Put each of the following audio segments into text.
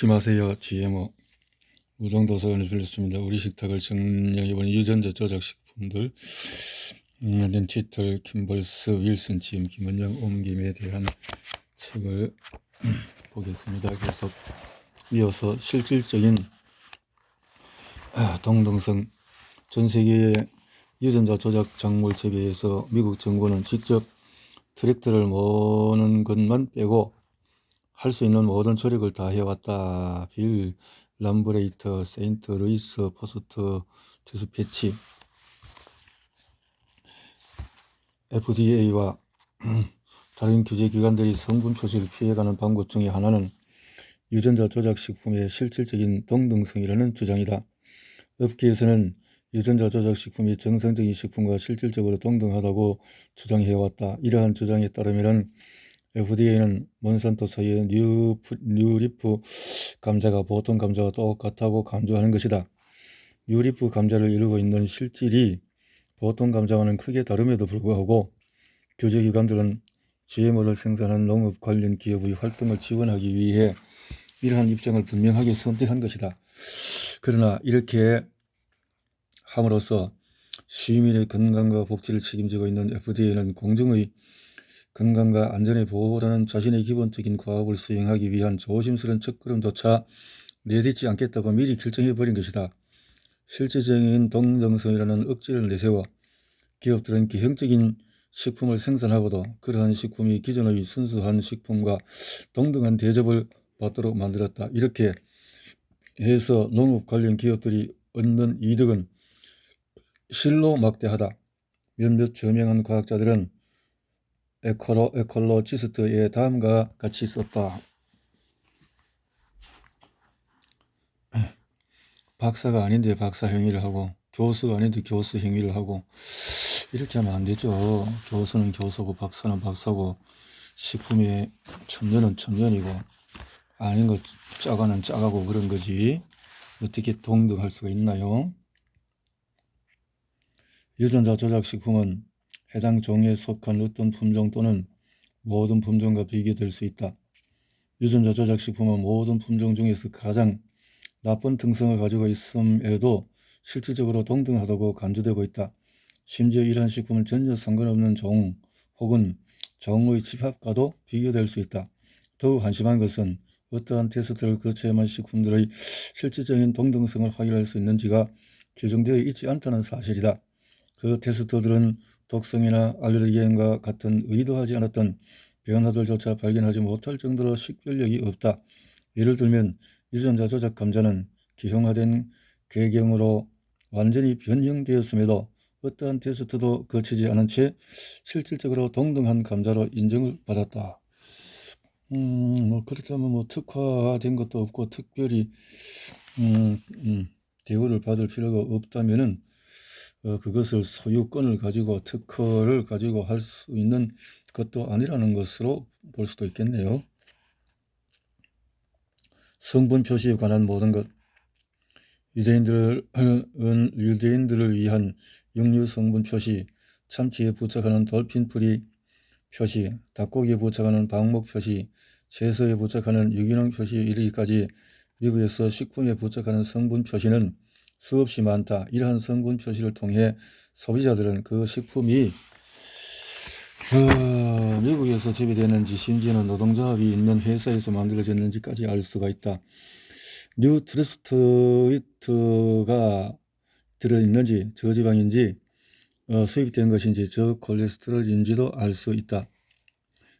먹지 마세요. GMO. 우정도서관을 빌렸습니다. 우리 식탁을 정리해본 유전자 조작 식품들. 렌티털, 김벌스, 윌슨, 지음, 김은영, 옮김에 대한 책을 보겠습니다. 계속 이어서 실질적인 동등성. 전 세계의 유전자 조작 작물 재배에서 미국 정부는 직접 트랙터를 모는 것만 빼고 할 수 있는 모든 조력을 다 해왔다. 빌 람브레이터, 세인트 루이스 포스트 디스패치. FDA와 다른 규제기관들이 성분 표시를 피해가는 방법 중에 하나는 유전자 조작 식품의 실질적인 동등성이라는 주장이다. 업계에서는 유전자 조작 식품이 정상적인 식품과 실질적으로 동등하다고 주장해왔다. 이러한 주장에 따르면 FDA는 몬산토사의 뉴리프 감자가 보통 감자와 똑같다고 강조하는 것이다. 뉴리프 감자를 이루고 있는 실질이 보통 감자와는 크게 다름에도 불구하고 규제기관들은 GMO를 생산하는 농업 관련 기업의 활동을 지원하기 위해 이러한 입장을 분명하게 선택한 것이다. 그러나 이렇게 함으로써 시민의 건강과 복지를 책임지고 있는 FDA는 공정의 건강과 안전의 보호라는 자신의 기본적인 과업을 수행하기 위한 조심스러운 첫걸음조차 내딛지 않겠다고 미리 결정해버린 것이다. 실질적인 동등성이라는 억지를 내세워 기업들은 기형적인 식품을 생산하고도 그러한 식품이 기존의 순수한 식품과 동등한 대접을 받도록 만들었다. 이렇게 해서 농업 관련 기업들이 얻는 이득은 실로 막대하다. 몇몇 저명한 과학자들은 에콜로지스트의 다음과 같이 썼다. 박사가 아닌데 박사 행위를 하고 교수가 아닌데 교수 행위를 하고 이렇게 하면 안 되죠. 교수는 교수고 박사는 박사고 식품의 천년은 천년이고 아닌 거 짜가는 짜가고 그런 거지. 어떻게 동등할 수가 있나요? 유전자 조작 식품은 해당 종에 속한 어떤 품종 또는 모든 품종과 비교될 수 있다. 유전자 조작 식품은 모든 품종 중에서 가장 나쁜 특성을 가지고 있음에도 실질적으로 동등하다고 간주되고 있다. 심지어 이러한 식품은 전혀 상관없는 종 혹은 종의 집합과도 비교될 수 있다. 더욱 한심한 것은 어떠한 테스트를 거쳐야만 식품들의 실질적인 동등성을 확인할 수 있는지가 규정되어 있지 않다는 사실이다. 그 테스트들은 독성이나 알레르기과 같은 의도하지 않았던 변화들조차 발견하지 못할 정도로 식별력이 없다. 예를 들면 유전자 조작 감자는 기형화된 궤경으로 완전히 변형되었음에도 어떠한 테스트도 거치지 않은 채 실질적으로 동등한 감자로 인정을 받았다. 그렇다면 특화된 것도 없고 특별히 대우를 받을 필요가 없다면은 그것을 소유권을 가지고 특허를 가지고 할 수 있는 것도 아니라는 것으로 볼 수도 있겠네요. 성분 표시에 관한 모든 것. 유대인들을 위한 육류 성분 표시, 참치에 부착하는 돌핀뿌리 표시, 닭고기에 부착하는 방목 표시, 채소에 부착하는 유기농 표시에 이르기까지 미국에서 식품에 부착하는 성분 표시는 수없이 많다. 이러한 성분 표시를 통해 소비자들은 그 식품이 미국에서 재배되는지 심지어는 노동조합이 있는 회사에서 만들어졌는지까지 알 수가 있다. 뉴트리스트위트가 들어있는지 저지방인지 수입된 것인지 저콜레스테롤인지도 알 수 있다.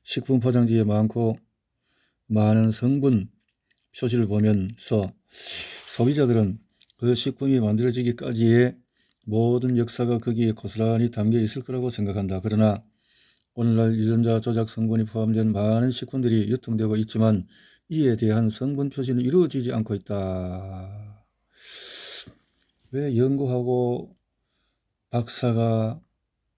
식품 포장지에 많은 성분 표시를 보면서 소비자들은 그 식품이 만들어지기까지의 모든 역사가 거기에 고스란히 담겨 있을 거라고 생각한다. 그러나 오늘날 유전자 조작 성분이 포함된 많은 식품들이 유통되고 있지만 이에 대한 성분 표시는 이루어지지 않고 있다. 왜 연구하고 박사가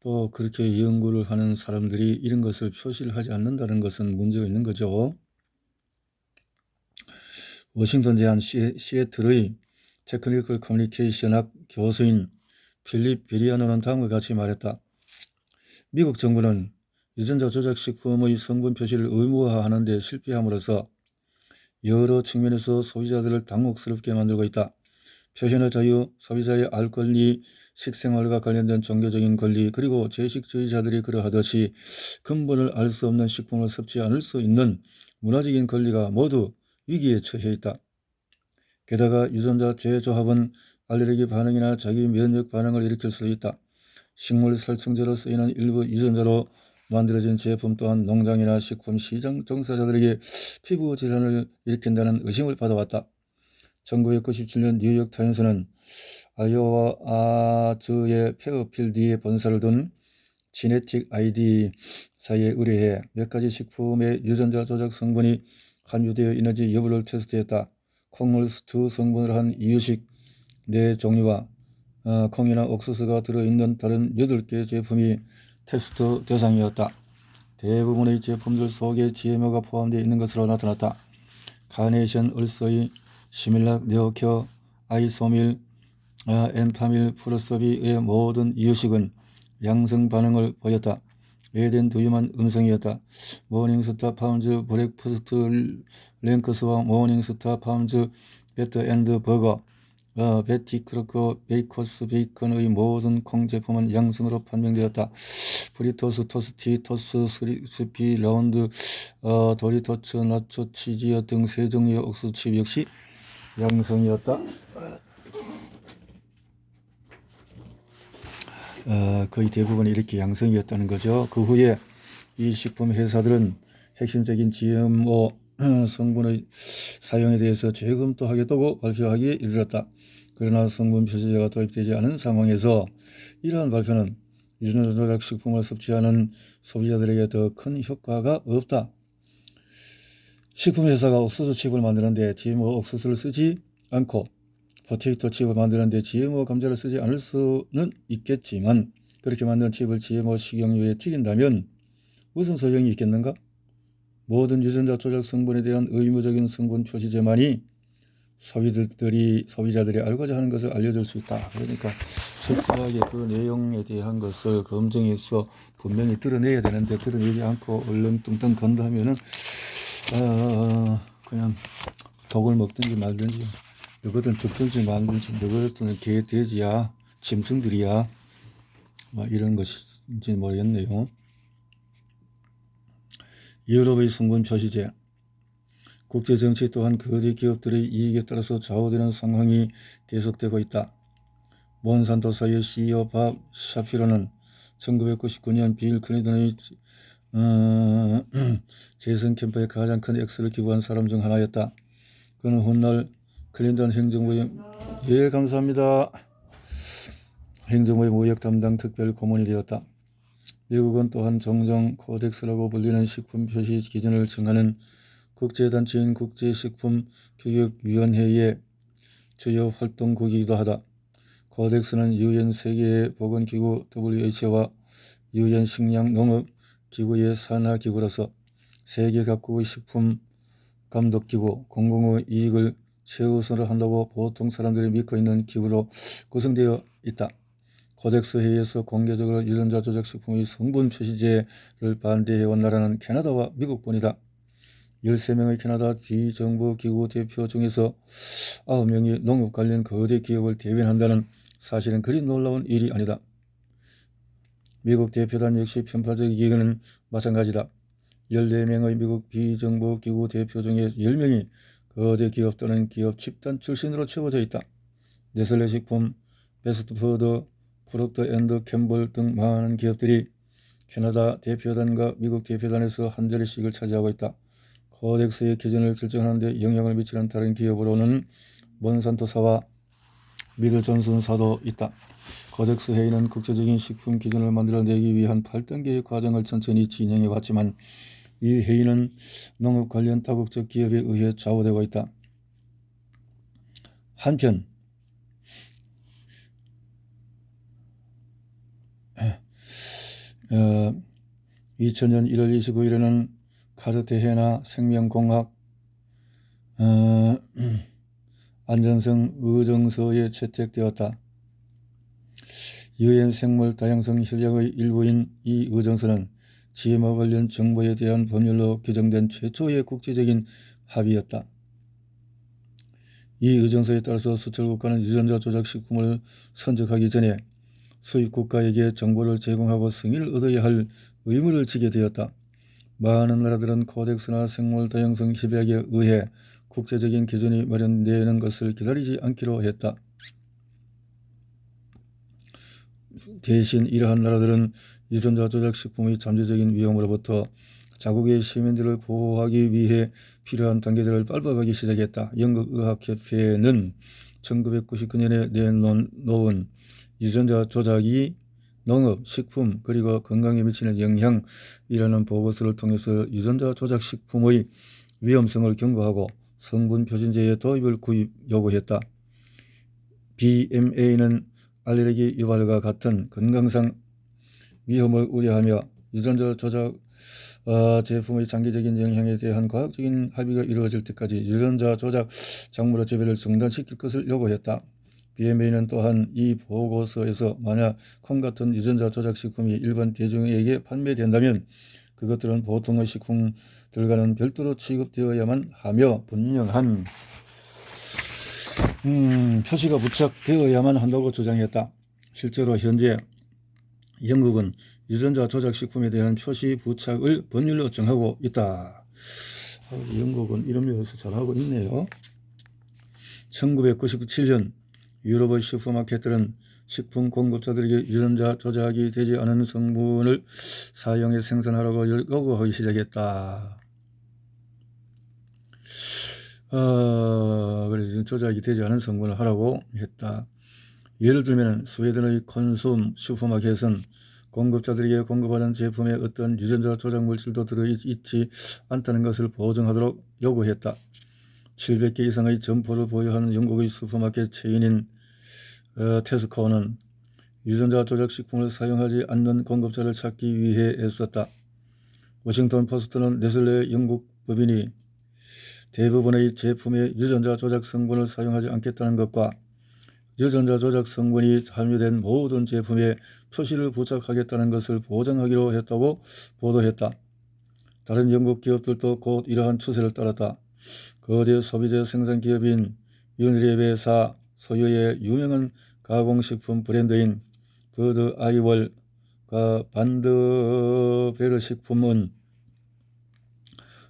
또 그렇게 연구를 하는 사람들이 이런 것을 표시를 하지 않는다는 것은 문제가 있는 거죠. 워싱턴 대학 시애틀의 테크니컬 커뮤니케이션학 교수인 필립 베리아노는 다음과 같이 말했다. 미국 정부는 유전자 조작 식품의 성분 표시를 의무화하는 데 실패함으로써 여러 측면에서 소비자들을 당혹스럽게 만들고 있다. 표현의 자유, 소비자의 알 권리, 식생활과 관련된 종교적인 권리, 그리고 채식주의자들이 그러하듯이 근본을 알 수 없는 식품을 섭취 않을 수 있는 문화적인 권리가 모두 위기에 처해 있다. 게다가 유전자 재조합은 알레르기 반응이나 자기 면역 반응을 일으킬 수 있다. 식물 살충제로 쓰이는 일부 유전자로 만들어진 제품 또한 농장이나 식품 시장 종사자들에게 피부 질환을 일으킨다는 의심을 받아왔다. 1997년 뉴욕타임스는 아이오와주의 페어필드에 본사를 둔 지네틱 아이디사에 의뢰해 몇 가지 식품의 유전자 조작 성분이 함유되어 있는지 여부를 테스트했다. 콩을 두 성분을 한 이유식 4종류와 콩이나 옥수수가 들어있는 다른 8개 제품이 테스트 대상이었다. 대부분의 제품들 속에 GMO가 포함되어 있는 것으로 나타났다. 카네이션, 얼서이, 시밀락, 네오큐어, 아이소밀, 엠파밀, 프로서비의 모든 이유식은 양성 반응을 보였다. 에덴 두유만 음성이었다. 모닝스타 파운즈 브렉퍼스트 랭크스와 모닝스타 파운즈 배터 앤드 버거, 베티 크로커 베이커스 베이컨의 모든 콩 제품은 양성으로 판명되었다. 프리토스, 토스티, 토스, 스피, 라운드, 도리토츠, 나초, 치즈여 등 3종류의 옥수수칩 역시 양성이었다. 거의 대부분 이렇게 양성이었다는 거죠. 그 후에 이 식품 회사들은 핵심적인 GMO 성분의 사용에 대해서 재검토하겠다고 발표하기에 이르렀다. 그러나 성분 표시제가 도입되지 않은 상황에서 이러한 발표는 유전자 조작 식품을 섭취하는 소비자들에게 더 큰 효과가 없다. 식품회사가 옥수수 칩을 만드는데 GMO 옥수수를 쓰지 않고 포테이토 칩을 만드는데 GMO 감자를 쓰지 않을 수는 있겠지만 그렇게 만든 칩을 GMO 식용유에 튀긴다면 무슨 소용이 있겠는가? 모든 유전자 조작 성분에 대한 의무적인 성분 표시제만이 소비자들이 알고자 하는 것을 알려줄 수 있다. 그러니까 철저하게 그 내용에 대한 것을 검증해서 분명히 드러내야 되는데 드러내지 않고 얼렁뚱땅 건다면은 그냥 독을 먹든지 말든지 너거든 죽든지 말든지 너거든 개, 돼지야, 짐승들이야, 뭐 이런 것인지 모르겠네요. 유럽의 성분 표시제, 국제정치 또한 거대 기업들의 이익에 따라서 좌우되는 상황이 계속되고 있다. 몬산토사의 CEO 밥 샤피로는 1999년 빌 클린턴의 재선 캠프에 가장 큰 액수를 기부한 사람 중 하나였다. 그는 훗날 클린턴 행정부의 감사합니다. 행정부의 무역 담당 특별 고문이 되었다. 미국은 또한 종종 코덱스라고 불리는 식품 표시 기준을 정하는 국제단체인 국제식품규격위원회의 주요 활동국이기도 하다. 코덱스는 유엔 세계보건기구 WHO와 유엔 식량농업기구의 산하기구로서 세계 각국의 식품 감독기구, 공공의 이익을 최우선으로 한다고 보통 사람들이 믿고 있는 기구로 구성되어 있다. 코덱스 회의에서 공개적으로 유전자 조작 식품의 성분 표시제를 반대해온 나라는 캐나다와 미국뿐이다. 13명의 캐나다 비정부 기구 대표 중에서 9명이 농업 관련 거대 기업을 대변한다는 사실은 그리 놀라운 일이 아니다. 미국 대표단 역시 편파적이기는 마찬가지다. 14명의 미국 비정부 기구 대표 중에 10명이 거대 기업 또는 기업 집단 출신으로 채워져 있다. 네슬레 식품, 베스트푸드, 프록터 앤 캠벌 등 많은 기업들이 캐나다 대표단과 미국 대표단에서 한 자리씩을 차지하고 있다. 코덱스의 기준을 결정하는 데 영향을 미치는 다른 기업으로는 몬산토사와 미드존슨사도 있다. 코덱스 회의는 국제적인 식품 기준을 만들어내기 위한 8단계의 과정을 천천히 진행해 왔지만 이 회의는 농업 관련 다국적 기업에 의해 좌우되고 있다. 한편 2000년 1월 29일에는 카르테헤나 생명공학 안전성 의정서에 채택되었다. 유엔 생물 다양성 협약의 일부인 이 의정서는 GMO 관련 정보에 대한 법률로 규정된 최초의 국제적인 합의였다. 이 의정서에 따라서 수출국가는 유전자 조작 식품을 선적하기 전에 수입국가에게 정보를 제공하고 승인을 얻어야 할 의무를 지게 되었다. 많은 나라들은 코덱스나 생물 다양성 협약에 의해 국제적인 기준이 마련되는 것을 기다리지 않기로 했다. 대신 이러한 나라들은 유전자 조작 식품의 잠재적인 위험으로부터 자국의 시민들을 보호하기 위해 필요한 단계들을 밟아가기 시작했다. 영국의학협회는 1999년에 내놓은 유전자 조작이 농업, 식품 그리고 건강에 미치는 영향이라는 보고서를 통해서 유전자 조작 식품의 위험성을 경고하고 성분 표준제의 도입을 요구했다. BMA는 알레르기 유발과 같은 건강상 위험을 우려하며 유전자 조작 제품의 장기적인 영향에 대한 과학적인 합의가 이루어질 때까지 유전자 조작 작물의 재배를 중단시킬 것을 요구했다. BMA는 또한 이 보고서에서 만약 콩 같은 유전자 조작 식품이 일반 대중에게 판매된다면 그것들은 보통의 식품들과는 별도로 취급되어야만 하며 분명한 표시가 부착되어야만 한다고 주장했다. 실제로 현재 영국은 유전자 조작 식품에 대한 표시 부착을 법률로 정하고 있다. 영국은 이런 면에서 잘하고 있네요. 1997년 유럽의 슈퍼마켓들은 식품 공급자들에게 유전자 조작이 되지 않은 성분을 사용해 생산하라고 요구하기 시작했다. 그래서 조작이 되지 않은 성분을 하라고 했다. 예를 들면 스웨덴의 콘숨 슈퍼마켓은 공급자들에게 공급하는 제품에 어떤 유전자 조작 물질도 들어있지 않다는 것을 보증하도록 요구했다. 700개 이상의 점포를 보유하는 영국의 슈퍼마켓 체인인 테스코는 유전자 조작 식품을 사용하지 않는 공급자를 찾기 위해 애썼다. 워싱턴 포스트는 네슬레 영국 법인이 대부분의 제품에 유전자 조작 성분을 사용하지 않겠다는 것과 유전자 조작 성분이 함유된 모든 제품에 표시를 부착하겠다는 것을 보장하기로 했다고 보도했다. 다른 영국 기업들도 곧 이러한 추세를 따랐다. 거대 소비재 생산 기업인 유니레베사 소유의 유명한 가공식품 브랜드인 버드 아이월과 반드베르 식품은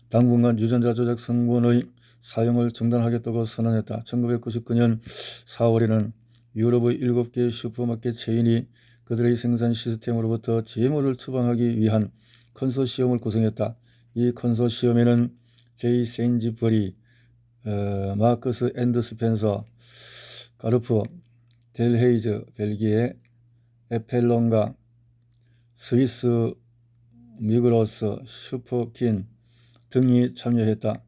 당분간 유전자 조작 성분의 사용을 중단하겠다고 선언했다. 1999년 4월에는 유럽의 7개 슈퍼마켓 체인이 그들의 생산 시스템으로부터 GMO를 처방하기 위한 컨소시엄을 구성했다. 이 컨소시엄에는 제이 세인즈버리, 마커스 앤드 스펜서, 가르프, 델헤이즈, 벨기에, 에펠론가, 스위스 미그로스, 슈퍼킨 등이 참여했다.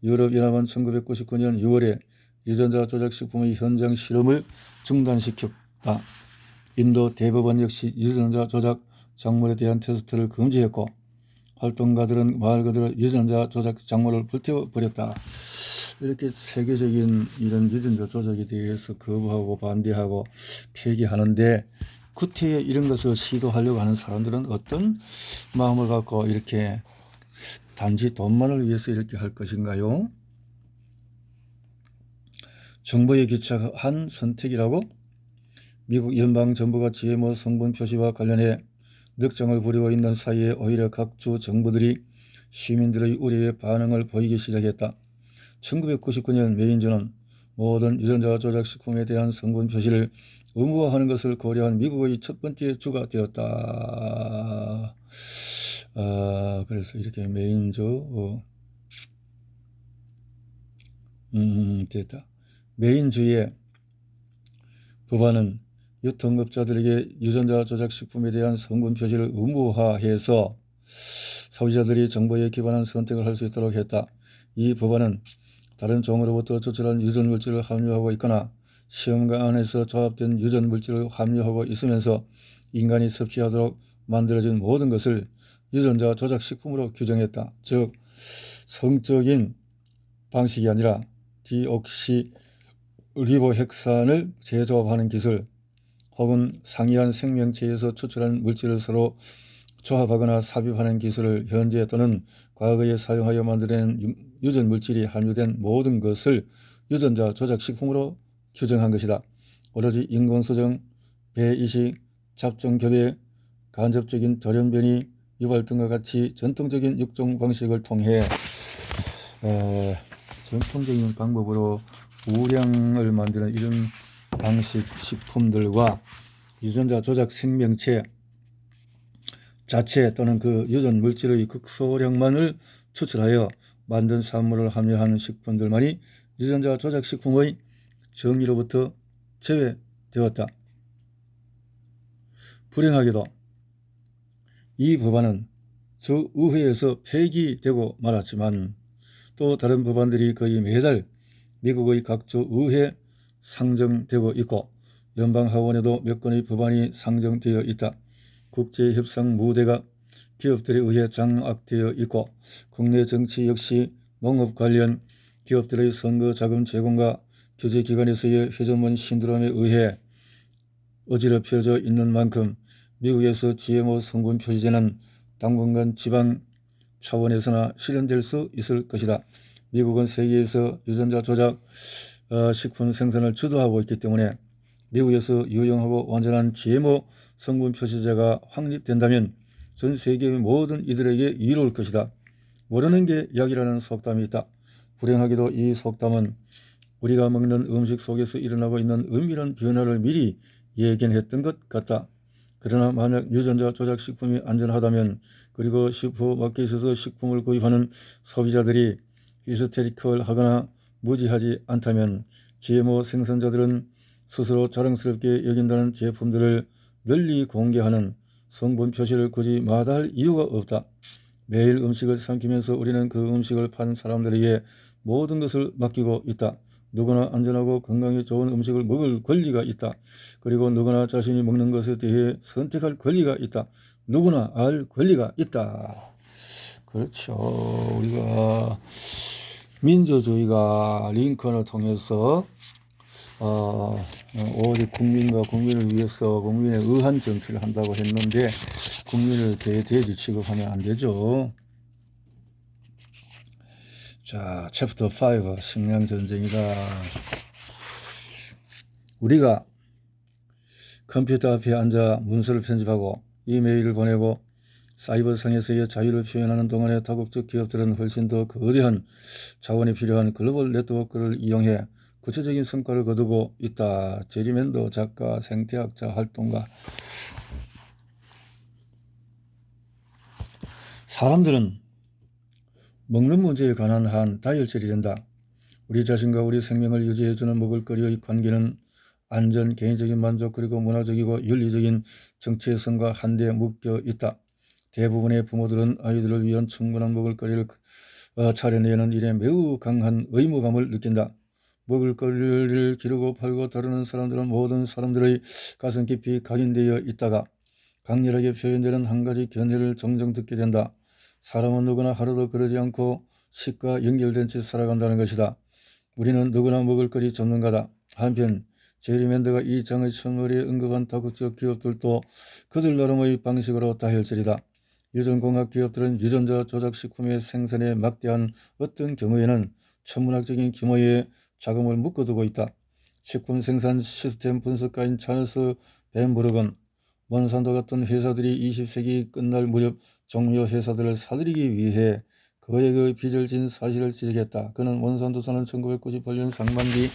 유럽연합은 1999년 6월에 유전자 조작 식품의 현장 실험을 중단시켰다. 인도 대법원 역시 유전자 조작 작물에 대한 테스트를 금지했고 활동가들은 말 그대로 유전자 조작 작물을 불태워버렸다. 이렇게 세계적인 이런 유전자 조작에 대해서 거부하고 반대하고 폐기하는데 구태에 이런 것을 시도하려고 하는 사람들은 어떤 마음을 갖고 이렇게 단지 돈만을 위해서 이렇게 할 것인가요? 정부에 기착한 선택이라고? 미국 연방정부가 GMO 성분 표시와 관련해 늑장을 부리고 있는 사이에 오히려 각주 정부들이 시민들의 우려에 반응을 보이기 시작했다. 1999년 메인주는 모든 유전자 조작 식품에 대한 성분 표시를 의무화하는 것을 고려한 미국의 첫 번째 주가 되었다. 그래서 이렇게 메인주 됐다. 메인주의 법안은 유통업자들에게 유전자 조작 식품에 대한 성분 표시를 의무화해서 소비자들이 정보에 기반한 선택을 할 수 있도록 했다. 이 법안은 다른 종으로부터 추출한 유전 물질을 함유하고 있거나 시험관에서 조합된 유전 물질을 함유하고 있으면서 인간이 섭취하도록 만들어진 모든 것을 유전자 조작 식품으로 규정했다. 즉 성적인 방식이 아니라 디옥시리보핵산을 재조합하는 기술 혹은 상이한 생명체에서 추출한 물질을 서로 조합하거나 삽입하는 기술을 현재 또는 과거에 사용하여 만들어낸 유전 물질이 함유된 모든 것을 유전자 조작식품으로 규정한 것이다. 오로지 인공수정, 배이식, 잡종교배, 간접적인 돌연변이, 유발 등과 같이 전통적인 육종 방식을 통해 전통적인 방법으로 우량을 만드는 이런 방식 식품들과 유전자 조작 생명체 자체 또는 그 유전 물질의 극소량만을 추출하여 만든 산물을 함유한 식품들만이 유전자 조작 식품의 정의로부터 제외되었다. 불행하게도 이 법안은 저 의회에서 폐기되고 말았지만 또 다른 법안들이 거의 매달 미국의 각주 의회에 상정되고 있고 연방하원에도 몇 건의 법안이 상정되어 있다. 국제협상 무대가 기업들에 의해 장악되어 있고 국내 정치 역시 농업 관련 기업들의 선거 자금 제공과 규제기관에서의 회전문 신드롬에 의해 어지럽혀져 있는 만큼 미국에서 GMO 성분 표시제는 당분간 지방 차원에서나 실현될 수 있을 것이다. 미국은 세계에서 유전자 조작 식품 생산을 주도하고 있기 때문에 미국에서 유용하고 완전한 GMO 성분 표시제가 확립된다면 전 세계의 모든 이들에게 이로울 것이다. 모르는 게 약이라는 속담이 있다. 불행하게도 이 속담은 우리가 먹는 음식 속에서 일어나고 있는 은밀한 변화를 미리 예견했던 것 같다. 그러나 만약 유전자 조작 식품이 안전하다면 그리고 슈퍼마켓에서 식품을 구입하는 소비자들이 히스테리컬하거나 무지하지 않다면 GMO 생산자들은 스스로 자랑스럽게 여긴다는 제품들을 널리 공개하는 성분 표시를 굳이 마다할 이유가 없다. 매일 음식을 삼키면서 우리는 그 음식을 파는 사람들에게 모든 것을 맡기고 있다. 누구나 안전하고 건강에 좋은 음식을 먹을 권리가 있다. 그리고 누구나 자신이 먹는 것에 대해 선택할 권리가 있다. 누구나 알 권리가 있다. 그렇죠. 우리가 민주주의가 링컨을 통해서 오직 국민과 국민을 위해서 국민의 의한 정치를 한다고 했는데 국민을 돼지 취급하면 안 되죠. 자, 챕터 5 식량 전쟁이다. 우리가 컴퓨터 앞에 앉아 문서를 편집하고 이메일을 보내고 사이버상에서의 자유를 표현하는 동안에 다국적 기업들은 훨씬 더 거대한 자원이 필요한 글로벌 네트워크를 이용해 구체적인 성과를 거두고 있다. 제리맨더 작가, 생태학자, 활동가. 사람들은 먹는 문제에 관한 한 다혈질이 된다. 우리 자신과 우리 생명을 유지해주는 먹을거리의 관계는 안전, 개인적인 만족, 그리고 문화적이고 윤리적인 정체성과 한데 묶여 있다. 대부분의 부모들은 아이들을 위한 충분한 먹을거리를 차려내는 일에 매우 강한 의무감을 느낀다. 먹을거리를 기르고 팔고 다루는 사람들은 모든 사람들의 가슴 깊이 각인되어 있다가 강렬하게 표현되는 한 가지 견해를 종종 듣게 된다. 사람은 누구나 하루도 그러지 않고 식과 연결된 채 살아간다는 것이다. 우리는 누구나 먹을거리 전문가다. 한편 제리맨더가 이 장의 첫머리에 언급한 다국적 기업들도 그들 나름의 방식으로 다혈질이다. 유전공학 기업들은 유전자 조작식품의 생산에 막대한 어떤 경우에는 천문학적인 규모의 자금을 묶어두고 있다. 식품 생산 시스템 분석가인 찰스 벤부르건 몬산도 같은 회사들이 20세기 끝날 무렵 종료 회사들을 사들이기 위해 거액의 빚을 진 사실을 지적했다. 그는 몬산도사는 1998년 상반기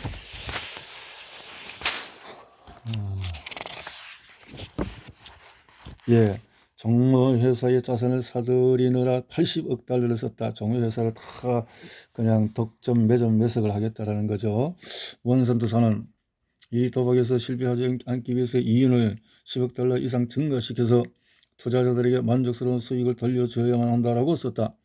종묘회사의 자산을 사들이느라 80억 달러를 썼다. 종묘회사를 다 그냥 독점 매점 매석을 하겠다라는 거죠. 몬산토사는 이 도박에서 실패하지 않기 위해서 이윤을 10억 달러 이상 증가시켜서 투자자들에게 만족스러운 수익을 돌려줘야만 한다라고 썼다.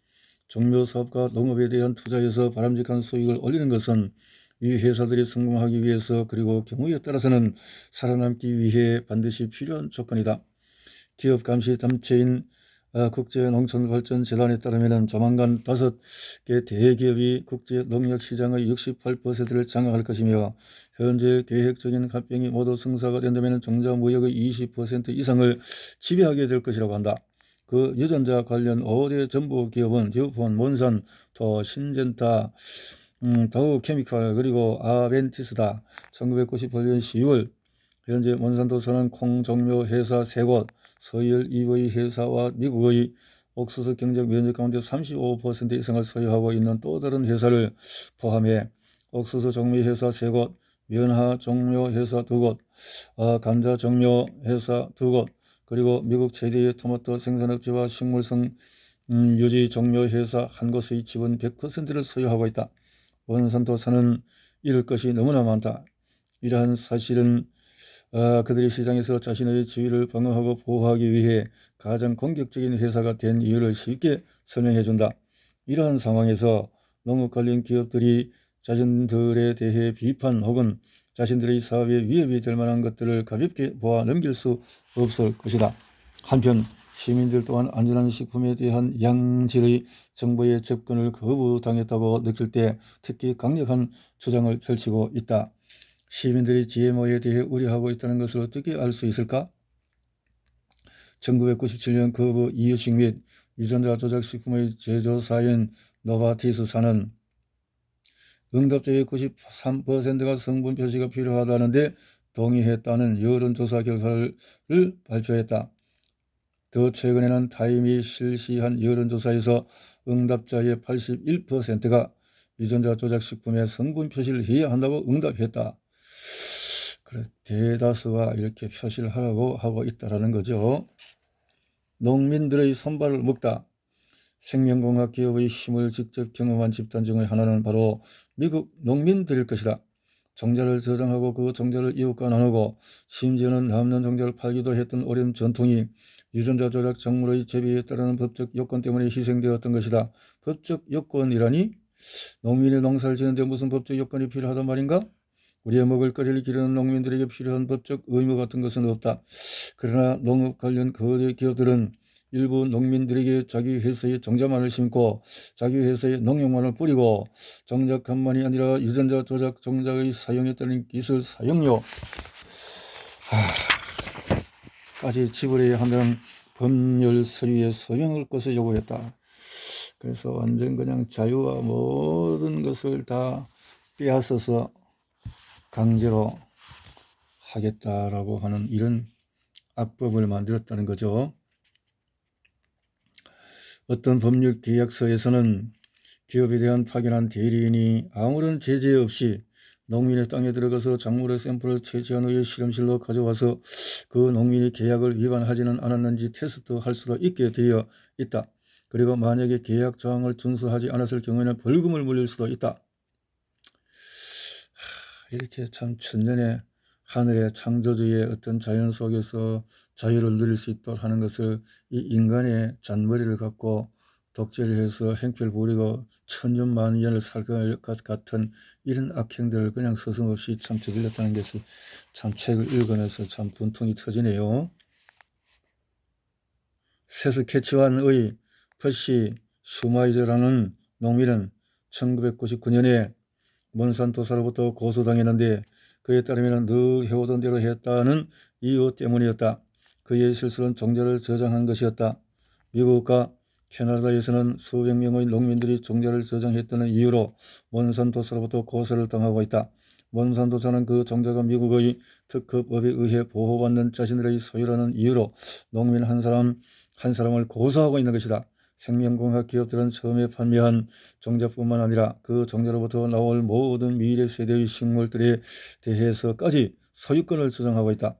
종묘 사업과 농업에 대한 투자에서 바람직한 수익을 올리는 것은 이 회사들이 성공하기 위해서 그리고 경우에 따라서는 살아남기 위해 반드시 필요한 조건이다. 기업 감시 단체인 국제농촌발전재단에 따르면 조만간 5개 대기업이 국제농약시장의 68%를 장악할 것이며 현재 계획적인 합병이 모두 성사가 된다면 종자무역의 20% 이상을 지배하게 될 것이라고 한다. 그 유전자 관련 5대 정보 기업은 듀폰, 몬산토, 신젠타, 다우 케미칼 그리고 아벤티스다 1998년 12월 현재 몬산토 선은 콩 종묘 회사 3곳, 서열 2의 회사와 미국의 옥수수 경쟁 면적 가운데 35% 이상을 소유하고 있는 또 다른 회사를 포함해 옥수수 종묘 회사 3곳, 면화 종묘 회사 2곳, 감자 종묘 회사 2곳, 그리고 미국 최대의 토마토 생산업체와 식물성 유지 종묘 회사 1곳의 지분 100%를 소유하고 있다. 몬산토사는 잃을 것이 너무나 많다. 이러한 사실은 그들이 시장에서 자신의 지위를 방어하고 보호하기 위해 가장 공격적인 회사가 된 이유를 쉽게 설명해 준다. 이러한 상황에서 농업 관련 기업들이 자신들에 대해 비판 혹은 자신들의 사업에 위협이 될 만한 것들을 가볍게 보아 넘길 수 없을 것이다. 한편 시민들 또한 안전한 식품에 대한 양질의 정보의 접근을 거부당했다고 느낄 때 특히 강력한 주장을 펼치고 있다. 시민들이 GMO에 대해 우려하고 있다는 것을 어떻게 알 수 있을까? 1997년 거부 이유식 및 유전자 조작 식품의 제조사인 노바티스사는 응답자의 93%가 성분 표시가 필요하다는데 동의했다는 여론조사 결과를 발표했다. 더 최근에는 타임이 실시한 여론조사에서 응답자의 81%가 유전자 조작 식품의 성분 표시를 해야 한다고 응답했다. 그래, 대다수가 이렇게 표시를 하라고 하고 있다라는 거죠. 농민들의 손발을 먹다. 생명공학 기업의 힘을 직접 경험한 집단 중의 하나는 바로 미국 농민들일 것이다. 종자를 저장하고 그 종자를 이웃과 나누고 심지어는 남는 종자를 팔기도 했던 오랜 전통이 유전자 조작 작물의 재배에 따르는 법적 요건 때문에 희생되었던 것이다. 법적 요건이라니? 농민이 농사를 지는데 무슨 법적 요건이 필요하단 말인가? 우리의 먹을거리를 기르는 농민들에게 필요한 법적 의무 같은 것은 없다. 그러나 농업 관련 거대 기업들은 일부 농민들에게 자기 회사의 종자만을 심고 자기 회사의 농약만을 뿌리고 종작뿐만이 아니라 유전자 조작 종자의 사용에 따른 기술 사용료 까지 지불해야 한다는 법률 서류에 서명할 것을 요구했다. 그래서 완전 그냥 자유와 모든 것을 다 빼앗아서 강제로 하겠다라고 하는 이런 악법을 만들었다는 거죠. 어떤 법률 계약서에서는 기업에 대한 파견한 대리인이 아무런 제재 없이 농민의 땅에 들어가서 작물의 샘플을 채취한 후에 실험실로 가져와서 그 농민이 계약을 위반하지는 않았는지 테스트할 수도 있게 되어 있다. 그리고 만약에 계약 조항을 준수하지 않았을 경우에는 벌금을 물릴 수도 있다. 이렇게 참 천년의 하늘의 창조주의 어떤 자연 속에서 자유를 누릴 수 있도록 하는 것을 이 인간의 잔머리를 갖고 독재를 해서 행패를 부리고 천년만년을 살 것 같은 이런 악행들을 그냥 서슴없이 참 저질렀다는 것이 참 책을 읽으면서 참 분통이 터지네요. 세스케치완의 퍼시 슈마이저라는 농민은 1999년에 몬산토사로부터 고소당했는데 그에 따르면 늘 해오던 대로 했다는 이유 때문이었다. 그의 실수는 종자를 저장한 것이었다. 미국과 캐나다에서는 수백 명의 농민들이 종자를 저장했다는 이유로 몬산토사로부터 고소를 당하고 있다. 몬산토사는 그 종자가 미국의 특허법에 의해 보호받는 자신들의 소유라는 이유로 농민 한 사람을 고소하고 있는 것이다. 생명공학 기업들은 처음에 판매한 종자뿐만 아니라 그 종자로부터 나올 모든 미래 세대의 식물들에 대해서까지 소유권을 주장하고 있다.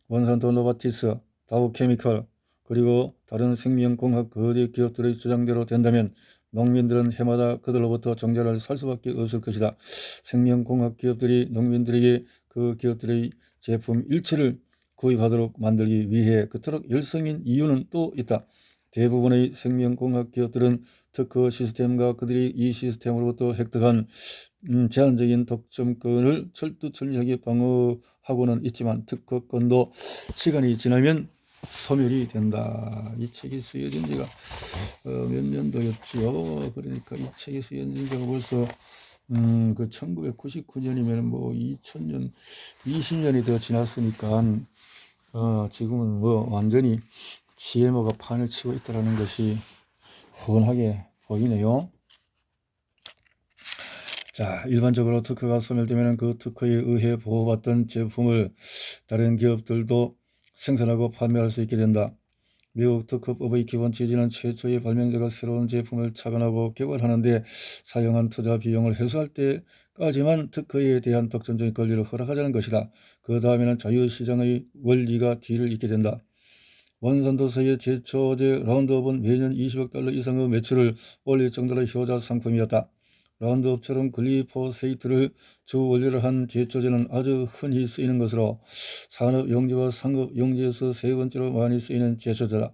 몬산토, 노바티스, 다우케미컬 그리고 다른 생명공학 거대 기업들의 주장대로 된다면 농민들은 해마다 그들로부터 종자를 살 수밖에 없을 것이다. 생명공학 기업들이 농민들에게 그 기업들의 제품 일체를 구입하도록 만들기 위해 그토록 열성인 이유는 또 있다. 대부분의 생명공학 기업들은 특허 시스템과 그들이 이 시스템으로부터 획득한 제한적인 독점권을 철두철미하게 방어하고는 있지만 특허권도 시간이 지나면 소멸이 된다. 이 책이 쓰여진 지가 몇 년도였죠. 그러니까 이 책이 쓰여진 지가 벌써 그 1999년이면 뭐 2000년 20년이 더 지났으니까 지금은 뭐 완전히 GMO가 판을 치고 있다는 것이 훤하게 보이네요. 자, 일반적으로 특허가 소멸되면 그 특허에 의해 보호받던 제품을 다른 기업들도 생산하고 판매할 수 있게 된다. 미국 특허법의 기본 취지는 최초의 발명자가 새로운 제품을 착안하고 개발하는데 사용한 투자 비용을 회수할 때까지만 특허에 대한 독점적인 권리를 허락하자는 것이다. 그 다음에는 자유시장의 원리가 뒤를 잇게 된다. 몬산토스의 제초제 라운드업은 매년 20억 달러 이상의 매출을 올릴 정도로 효자 상품이었다. 라운드업처럼 글리포세이트를 주 원료로 한 제초제는 아주 흔히 쓰이는 것으로 산업 용지와 상업 용지에서 세 번째로 많이 쓰이는 제초제다.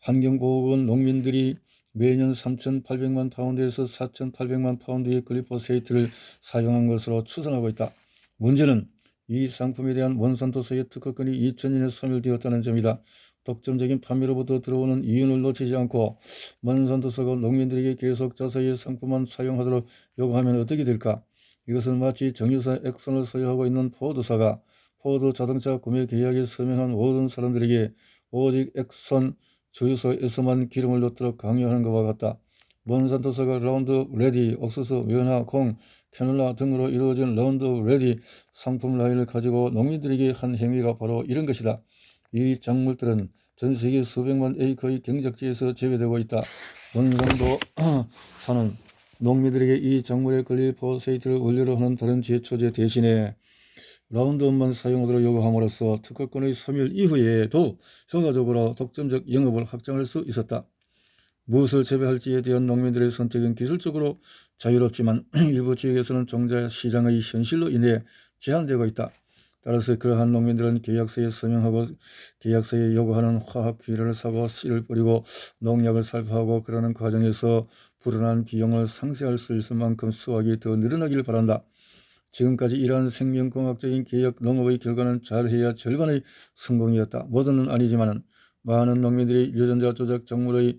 환경보호국은 농민들이 매년 3,800만 파운드에서 4,800만 파운드의 글리포세이트를 사용한 것으로 추산하고 있다. 문제는 이 상품에 대한 몬산토스의 특허권이 2000년에 소멸되었다는 점이다. 독점적인 판매로부터 들어오는 이윤을 놓치지 않고 몬산토스가 농민들에게 계속 자사의 상품만 사용하도록 요구하면 어떻게 될까? 이것은 마치 정유사 엑선을 소유하고 있는 포드사가 포드 자동차 구매 계약에 서명한 모든 사람들에게 오직 엑선 주유소에서만 기름을 넣도록 강요하는 것과 같다. 몬산토스가 라운드 레디, 옥수수, 연화, 콩, 캐놀라 등으로 이루어진 라운드 레디 상품 라인을 가지고 농민들에게 한 행위가 바로 이런 것이다. 이 작물들은 전 세계 수백만 에이커의 경작지에서 재배되고 있다. 몬산토사는 농민들에게 이 작물의 글리포세이트를 원료로 하는 다른 제초제 대신에 라운드업만 사용하도록 요구함으로써 특허권의 소멸 이후에도 효과적으로 독점적 영업을 확장할 수 있었다. 무엇을 재배할지에 대한 농민들의 선택은 기술적으로 자유롭지만 일부 지역에서는 종자 시장의 현실로 인해 제한되고 있다. 따라서 그러한 농민들은 계약서에 서명하고 계약서에 요구하는 화학 비료를 사고 씨를 뿌리고 농약을 살포하고 그러는 과정에서 불어난 비용을 상쇄할 수 있을 만큼 수확이 더 늘어나기를 바란다. 지금까지 이러한 생명공학적인 개혁 농업의 결과는 잘해야 절반의 성공이었다. 모두는 아니지만 많은 농민들이 유전자 조작 작물의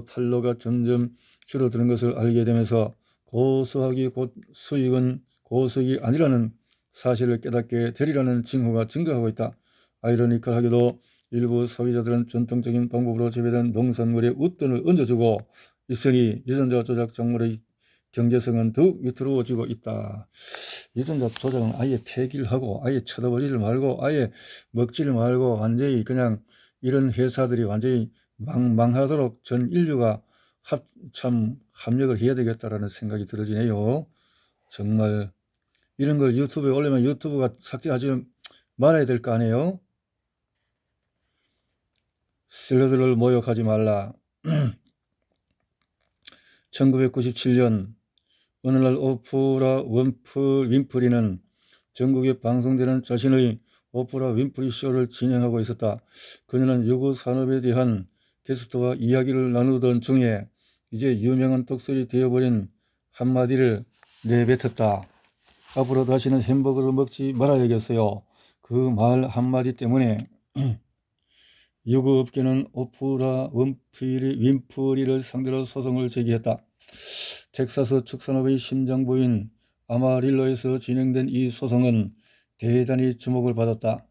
판로가 점점 줄어드는 것을 알게 되면서 고수확이 곧 수익은 고수익이 아니라는 사실을 깨닫게 되리라는 징후가 증가하고 있다. 아이러니컬하게도 일부 소비자들은 전통적인 방법으로 재배된 농산물에 웃돈을 얹어주고 있으니 유전자 조작 작물의 경제성은 더욱 위태로워지고 있다. 유전자 조작은 아예 폐기를 하고 아예 쳐다보지를 말고 아예 먹지를 말고 완전히 그냥 이런 회사들이 완전히 망하도록 전 인류가 참 합력을 해야 되겠다라는 생각이 들어지네요. 정말 이런 걸 유튜브에 올리면 유튜브가 삭제하지 말아야 될 거 아니에요? 샐러드를 모욕하지 말라. 1997년 어느 날 오프라 윈프리는 전국에 방송되는 자신의 오프라 윈프리 쇼를 진행하고 있었다. 그녀는 요구 산업에 대한 게스트와 이야기를 나누던 중에 이제 유명한 독설이 되어버린 한마디를 내뱉었다. 앞으로 다시는 햄버거를 먹지 말아야겠어요. 그 말 한마디 때문에 요구업계는 오프라 윈프리를 상대로 소송을 제기했다. 텍사스 축산업의 심장부인 아마릴로에서 진행된 이 소송은 대단히 주목을 받았다.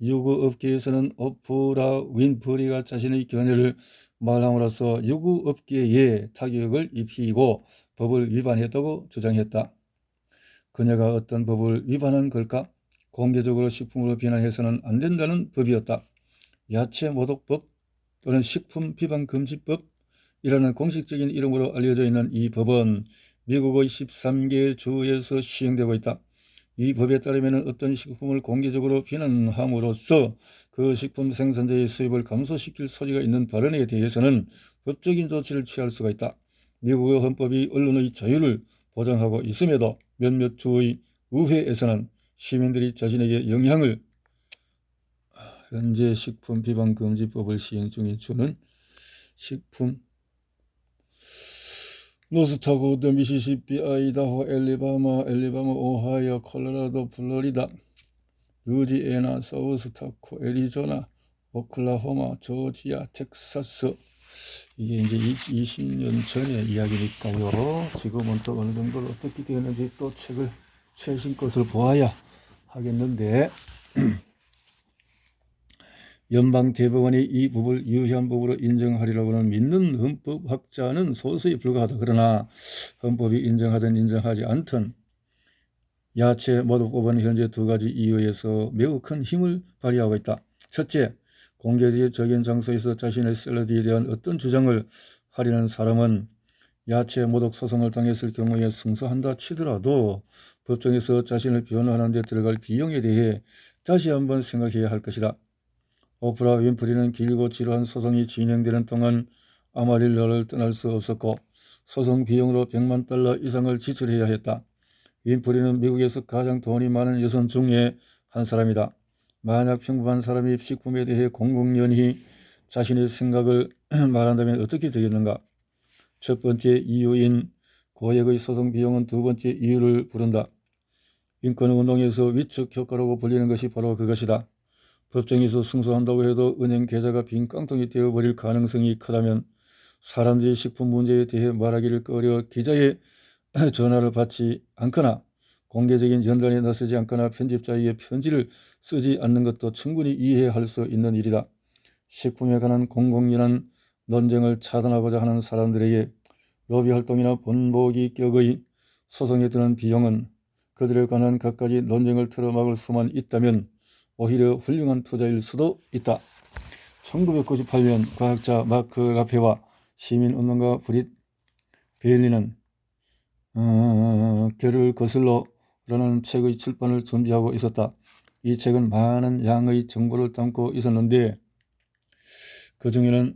유구업계에서는 오프라 윈프리가 자신의 견해를 말함으로써 유구업계에 타격을 입히고 법을 위반했다고 주장했다. 그녀가 어떤 법을 위반한 걸까? 공개적으로 식품으로 비난해서는 안 된다는 법이었다. 야채모독법 또는 식품비방금지법이라는 공식적인 이름으로 알려져 있는 이 법은 미국의 13개 주에서 시행되고 있다. 이 법에 따르면 어떤 식품을 공개적으로 비난함으로써 그 식품 생산자의 수입을 감소시킬 소지가 있는 발언에 대해서는 법적인 조치를 취할 수가 있다. 미국의 헌법이 언론의 자유를 보장하고 있음에도 몇몇 주의 의회에서는 시민들이 자신에게 영향을 현재 식품비방금지법을 시행 중인 주는 식품 노스다코타, 미시시피, 아이다호, 엘리바마, 오하이오, 콜로라도, 플로리다, 루지애나, 사우스다코, 애리조나, 오클라호마, 조지아, 텍사스. 이게 이제 20년 전의 이야기니까요. 지금은 또 어느 정도로 어떻게 되었는지 또 책을 최신 것을 보아야 하겠는데 연방대법원이 이 법을 유효한 법으로 인정하리라고는 믿는 헌법학자는 소수에 불과하다. 그러나 헌법이 인정하든 인정하지 않든 야채 모독법은 현재 두 가지 이유에서 매우 큰 힘을 발휘하고 있다. 첫째, 공개적인 장소에서 자신의 샐러드에 대한 어떤 주장을 하려는 사람은 야채 모독 소송을 당했을 경우에 승소한다 치더라도 법정에서 자신을 변호하는 데 들어갈 비용에 대해 다시 한번 생각해야 할 것이다. 오프라 윈프리는 길고 지루한 소송이 진행되는 동안 아마릴러를 떠날 수 없었고 소송 비용으로 $100만 이상을 지출해야 했다. 윈프리는 미국에서 가장 돈이 많은 여성 중에 한 사람이다. 만약 평범한 사람이 식품에 대해 공공연히 자신의 생각을 말한다면 어떻게 되겠는가? 첫 번째 이유인 고액의 소송 비용은 두 번째 이유를 부른다. 인권운동에서 위축 효과라고 불리는 것이 바로 그것이다. 법정에서 승소한다고 해도 은행 계좌가 빈 깡통이 되어버릴 가능성이 크다면 사람들이 식품 문제에 대해 말하기를 꺼려 기자의 전화를 받지 않거나 공개적인 연단에 나서지 않거나 편집자에게 편지를 쓰지 않는 것도 충분히 이해할 수 있는 일이다. 식품에 관한 공공연한 논쟁을 차단하고자 하는 사람들에게 로비 활동이나 본보기격의 소송에 드는 비용은 그들에 관한 갖가지 논쟁을 틀어막을 수만 있다면 오히려 훌륭한 투자일 수도 있다. 1998년 과학자 마크 라페와 시민운동가 브릿 베일리는 결을 거슬러라는 책의 출판을 준비하고 있었다. 이 책은 많은 양의 정보를 담고 있었는데 그 중에는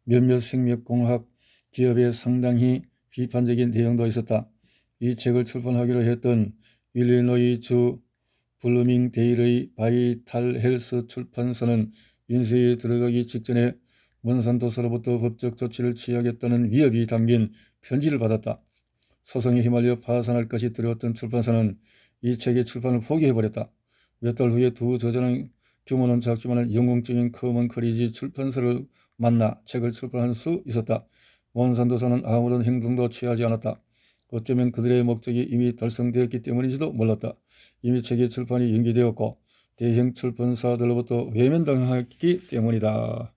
몇몇 생명공학 기업의 상당히 비판적인 내용도 있었다. 이 책을 출판하기로 했던 일리노이주 블루밍데일의 바이탈 헬스 출판사는 인쇄에 들어가기 직전에 몬산토스로부터 법적 조치를 취하겠다는 위협이 담긴 편지를 받았다. 소송에 휘말려 파산할 것이 두려웠던 출판사는 이 책의 출판을 포기해버렸다. 몇 달 후에 두 저자는 규모는 작지만 영웅적인 커먼 커리지 출판사를 만나 책을 출판할 수 있었다. 몬산토사는 아무런 행동도 취하지 않았다. 어쩌면 그들의 목적이 이미 달성되었기 때문인지도 몰랐다. 이미 책의 출판이 연기되었고 대형 출판사들로부터 외면당했기 때문이다.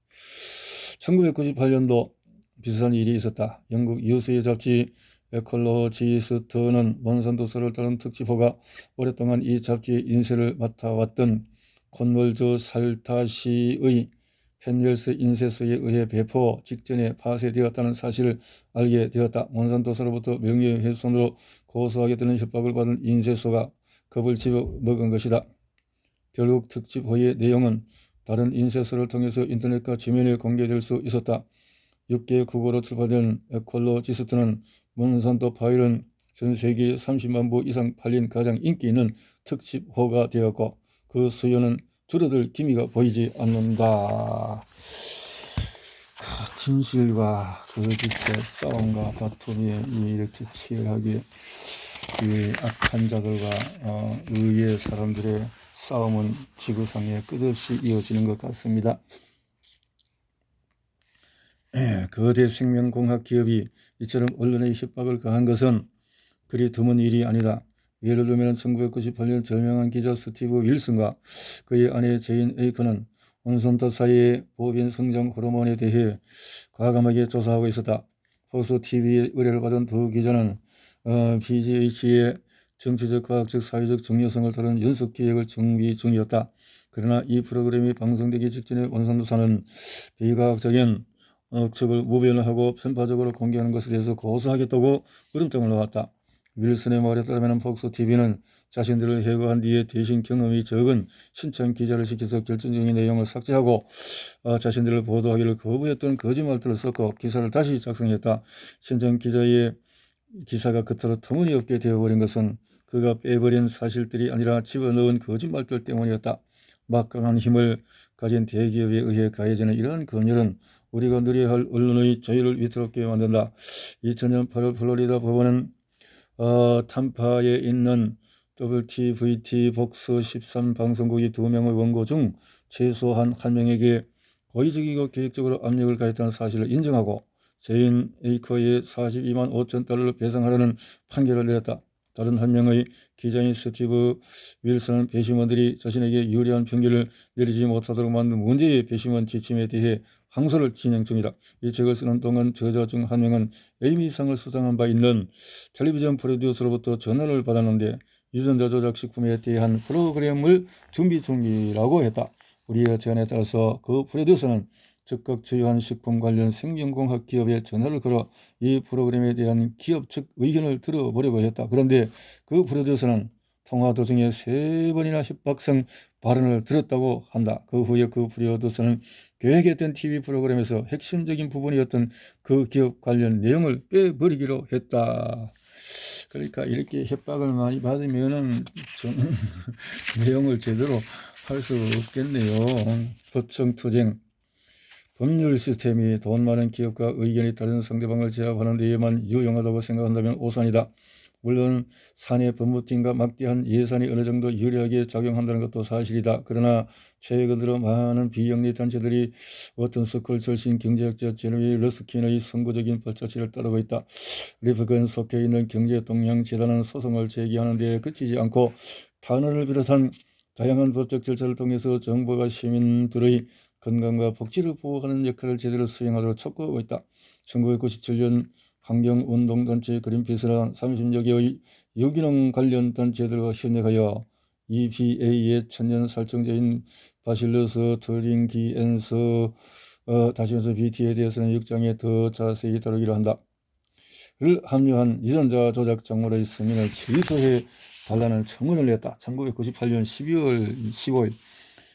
1998년도 비슷한 일이 있었다. 영국 유수의 잡지 에콜로지스트는 몬산토스를 다룬 특집호가 오랫동안 이 잡지의 인쇄를 맡아왔던 콘월주 살타시의 펜웰스 인쇄소에 의해 배포 직전에 파쇄되었다는 사실을 알게 되었다. 몬산토스로부터 명예훼손으로 고소하겠다는 협박을 받은 인쇄소가 겁을 집어먹은 것이다. 결국 특집호의 내용은 다른 인쇄소를 통해서 인터넷과 지면에 공개될 수 있었다. 6개 국어로 출판된 에콜로지스트는 몬산토 파일은 전 세계 30만 부 이상 팔린 가장 인기 있는 특집호가 되었고 그 수요는 줄어들 기미가 보이지 않는다. 진실과 거짓의 싸움과 다툼이 이렇게 치열하게 이 악한 자들과 의의 사람들의 싸움은 지구상에 끝없이 이어지는 것 같습니다. 거대 생명공학 기업이 이처럼 언론의 협박을 가한 것은 그리 드문 일이 아니다. 예를 들면 1998년 저명한 기자 스티브 윌슨과 그의 아내 제인 에이커는 몬산토 사이의 보빈 성장 호르몬에 대해 과감하게 조사하고 있었다. 폭스 TV의 의뢰를 받은 두 기자는 BGH의 정치적, 과학적, 사회적 중요성을 다루는 연습 기획을 준비 중이었다. 그러나 이 프로그램이 방송되기 직전에 몬산토사는 비과학적인 억측을 무변하고 편파적으로 공개하는 것에 대해서 고소하겠다고 으름장을 놓았다. 윌슨의 말에 따르면 폭스TV는 자신들을 해고한 뒤에 대신 경험이 적은 신참 기자를 시켜서 결정적인 내용을 삭제하고 자신들을 보도하기를 거부했던 거짓말들을 섞어 기사를 다시 작성했다. 신참 기자의 기사가 그토록 터무니없게 되어버린 것은 그가 빼버린 사실들이 아니라 집어넣은 거짓말들 때문이었다. 막강한 힘을 가진 대기업에 의해 가해지는 이러한 검열은 우리가 누려야 할 언론의 자유를 위태롭게 만든다. 2000년 8월 플로리다 법원은 탐파에 있는 WTVT 복스 13 방송국이 2명의 원고 중 최소한 1명에게 고의적이고 계획적으로 압력을 가했다는 사실을 인정하고 제인 에이커에 $42만 5천 배상하라는 판결을 내렸다. 다른 한 명의 기자인 스티브 윌슨은 배심원들이 자신에게 유리한 판결을 내리지 못하도록 만든 문제의 배심원 지침에 대해 항소를 진행 중이다. 이 책을 쓰는 동안 저자 중 한 명은 에이미상을 수상한 바 있는 텔레비전 프로듀서로부터 전화를 받았는데 유전자 조작 식품에 대한 프로그램을 준비 중이라고 했다. 우리의 제안에 따라서 그 프로듀서는 즉각 주요한 식품 관련 생명공학 기업에 전화를 걸어 이 프로그램에 대한 기업 측 의견을 들어보려고 했다. 그런데 그 프로듀서는 통화 도중에 3번이나 협박성 발언을 들었다고 한다. 그 후에 그 프로듀서는 계획했던 TV 프로그램에서 핵심적인 부분이었던 그 기업 관련 내용을 빼버리기로 했다. 그러니까 이렇게 협박을 많이 받으면은 좀 내용을 제대로 할 수 없겠네요. 도청 투쟁. 법률 시스템이 돈 많은 기업과 의견이 다른 상대방을 제압하는 데에만 유용하다고 생각한다면 오산이다. 물론 사내 법무팀과 막대한 예산이 어느 정도 유리하게 작용한다는 것도 사실이다. 그러나 최근 들어 많은 비영리 단체들이 워튼스쿨 출신 경제학자 제레미 러스킨의 선구적인 발자취를 따르고 있다. 리프건 속해 있는 경제동향재단은 소송을 제기하는 데 그치지 않고 탄원을 비롯한 다양한 법적 절차를 통해서 정부가 시민들의 건강과 복지를 보호하는 역할을 제대로 수행하도록 촉구하고 있다. 1997년 환경운동단체 그린피스는 30여 개의 유기농 관련 단체들과 협력하여 EPA의 천연 살충제인 바실러스 트링기엔스 BT에 대해서는 6장에 더 자세히 다루기로 한다. 를 합류한 유전자 조작 작물의 승인을 취소해 달라는 청원을 냈다. 1998년 12월 15일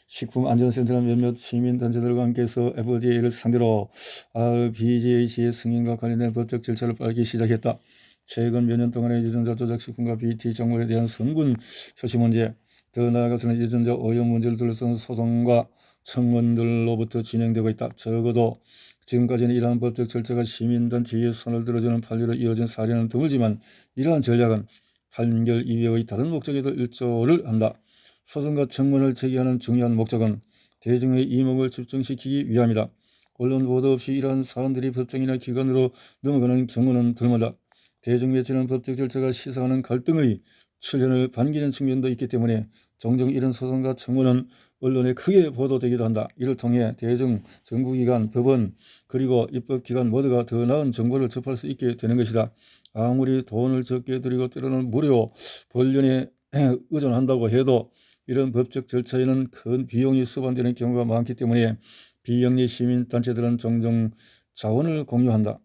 식품안전센터는 몇몇 시민단체들과 함께해서 FDA를 상대로 RBGH의 승인과 관련된 법적 절차를 밟기 시작했다. 최근 몇 년 동안의 유전자 조작 식품과 BT 작물에 대한 성분 표시 문제, 더 나아가서는 유전자 오염 문제를 둘러싼 소송과 청원들로부터 진행되고 있다. 적어도 지금까지는 이러한 법적 절차가 시민단체의 손을 들어주는 판례로 이어진 사례는 드물지만 이러한 전략은 판결 이외의 다른 목적에도 일조를 한다. 소송과 청문을 제기하는 중요한 목적은 대중의 이목을 집중시키기 위함이다. 언론 보도 없이 이러한 사안들이 법정이나 기관으로 넘어가는 경우는 드물다. 대중매체는 법적 절차가 시사하는 갈등의 출현을 반기는 측면도 있기 때문에 종종 이런 소송과 청문은 언론에 크게 보도되기도 한다. 이를 통해 대중, 정부기관, 법원, 그리고 입법기관 모두가 더 나은 정보를 접할 수 있게 되는 것이다. 아무리 돈을 적게 들이고 때로는 무료 본련에 의존한다고 해도 이런 법적 절차에는 큰 비용이 수반되는 경우가 많기 때문에 비영리 시민단체들은 종종 자원을 공유한다.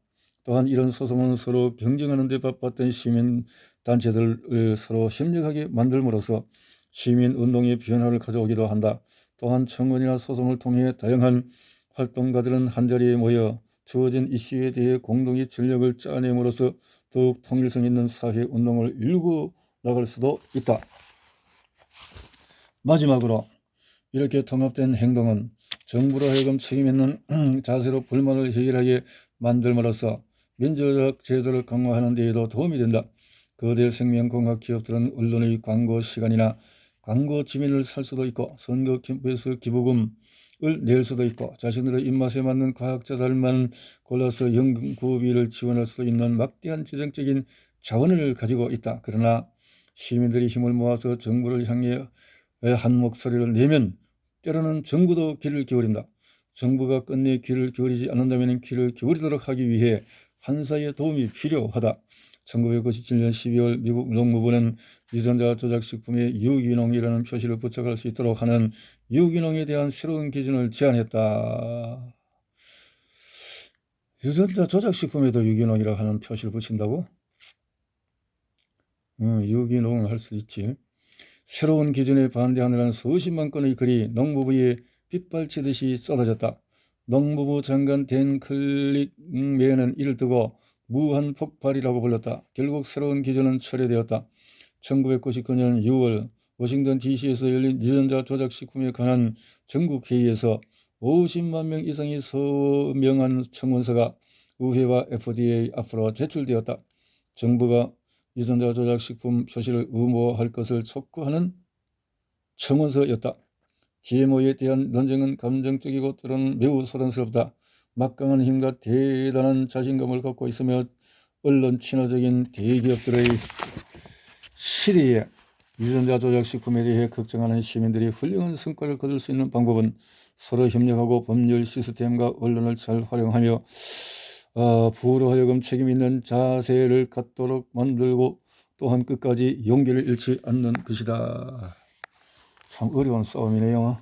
또한 이런 소송은 서로 경쟁하는 데 바빴던 시민단체들을 서로 협력하게 만들므로써 시민운동의 변화를 가져오기도 한다. 또한 청원이나 소송을 통해 다양한 활동가들은 한자리에 모여 주어진 이슈에 대해 공동의 전력을 짜냄으로써 더욱 통일성 있는 사회운동을 일구 나갈 수도 있다. 마지막으로 이렇게 통합된 행동은 정부로 하여금 책임 있는 자세로 불만을 해결하게 만들므로써 민주적 제도를 강화하는 데에도 도움이 된다. 거대 생명공학 기업들은 언론의 광고 시간이나 광고 지면을 살 수도 있고 선거 캠프에서 기부금을 낼 수도 있고 자신들의 입맛에 맞는 과학자들만 골라서 연구비를 지원할 수 있는 막대한 재정적인 자원을 가지고 있다. 그러나 시민들이 힘을 모아서 정부를 향해 한 목소리를 내면 때로는 정부도 귀를 기울인다. 정부가 끝내 귀를 기울이지 않는다면 귀를 기울이도록 하기 위해 판사의 도움이 필요하다. 1997년 12월 미국 농무부는 유전자 조작식품에 유기농이라는 표시를 부착할 수 있도록 하는 유기농에 대한 새로운 기준을 제안했다. 유전자 조작식품에도 유기농이라고 하는 표시를 붙인다고? 유기농을 할 수 있지. 새로운 기준에 반대하느라는 수십만 건의 글이 농무부에 빗발치듯이 쏟아졌다. 농무부 장관 댄 클릭맨은 이를 두고 무한 폭발이라고 불렀다. 결국 새로운 기준은 철회되었다. 1999년 6월 워싱턴 DC에서 열린 유전자 조작식품에 관한 전국회의에서 50만 명 이상이 서명한 청원서가 의회와 FDA 앞으로 제출되었다. 정부가 유전자 조작식품 표시를 의무화할 것을 촉구하는 청원서였다. GMO에 대한 논쟁은 감정적이고 때로는 매우 소란스럽다. 막강한 힘과 대단한 자신감을 갖고 있으며 언론 친화적인 대기업들의 시대에 유전자 조작 식품에 대해 걱정하는 시민들이 훌륭한 성과를 거둘 수 있는 방법은 서로 협력하고 법률 시스템과 언론을 잘 활용하며 부로 하여금 책임 있는 자세를 갖도록 만들고 또한 끝까지 용기를 잃지 않는 것이다. 참 어려운 싸움이네요.